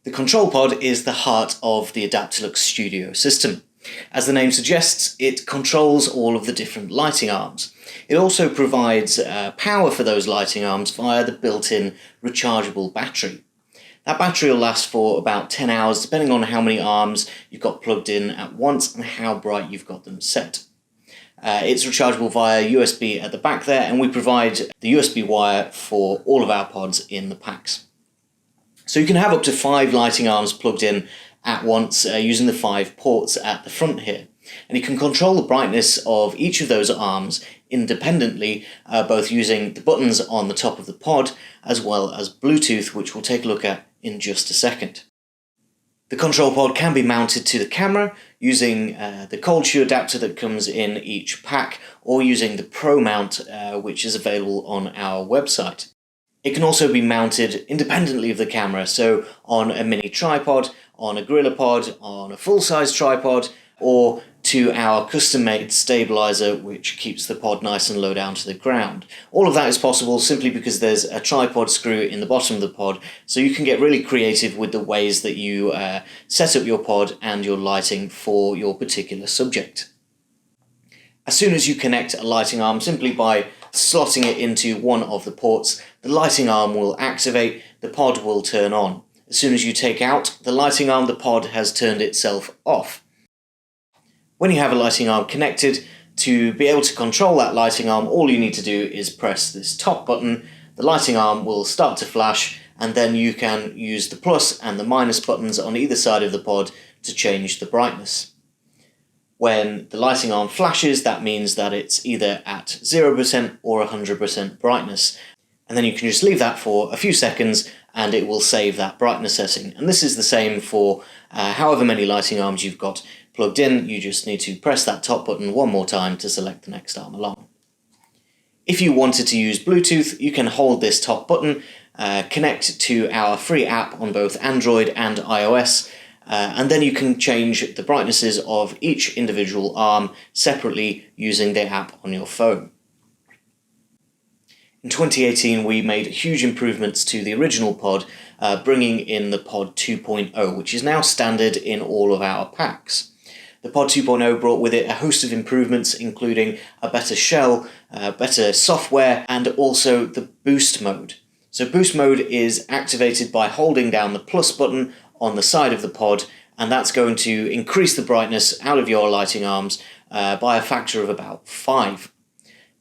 The control pod is the heart of the Adaptalux Studio system. As the name suggests, it controls all of the different lighting arms. It also provides power for those lighting arms via the built-in rechargeable battery. That battery will last for about 10 hours depending on how many arms you've got plugged in at once and how bright you've got them set. It's rechargeable via USB at the back there, and we provide the USB wire for all of our pods in the packs. So you can have up to 5 lighting arms plugged in at once using the 5 ports at the front here. And you can control the brightness of each of those arms independently, both using the buttons on the top of the pod as well as Bluetooth, which we'll take a look at in just a second. The control pod can be mounted to the camera using the cold shoe adapter that comes in each pack, or using the Pro mount which is available on our website. It can also be mounted independently of the camera, so on a mini tripod, on a Gorilla Pod, on a full-size tripod, or to our custom-made stabilizer which keeps the pod nice and low down to the ground. All of that is possible simply because there's a tripod screw in the bottom of the pod, so you can get really creative with the ways that you set up your pod and your lighting for your particular subject. As soon as you connect a lighting arm simply by slotting it into one of the ports, the lighting arm will activate, the pod will turn on. As soon as you take out the lighting arm, the pod has turned itself off. When you have a lighting arm connected, to be able to control that lighting arm, all you need to do is press this top button, the lighting arm will start to flash, and then you can use the plus and the minus buttons on either side of the pod to change the brightness. When the lighting arm flashes, that means that it's either at 0% or 100% brightness. And then you can just leave that for a few seconds and it will save that brightness setting. And this is the same for however many lighting arms you've got plugged in. You just need to press that top button one more time to select the next arm along. If you wanted to use Bluetooth, you can hold this top button, connect to our free app on both Android and iOS, and then you can change the brightnesses of each individual arm separately using the app on your phone. In 2018 we made huge improvements to the original pod, bringing in the Pod 2.0, which is now standard in all of our packs. The Pod 2.0 brought with it a host of improvements, including a better shell, better software, and also the boost mode. So boost mode is activated by holding down the plus button on the side of the pod, and that's going to increase the brightness out of your lighting arms by a factor of about 5.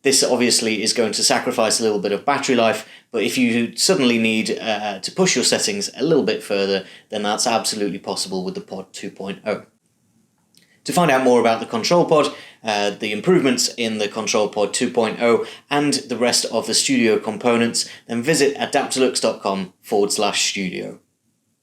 This obviously is going to sacrifice a little bit of battery life, but if you suddenly need to push your settings a little bit further, then that's absolutely possible with the Pod 2.0. To find out more about the control pod, the improvements in the control pod 2.0 and the rest of the studio components, then visit adaptalux.com/studio.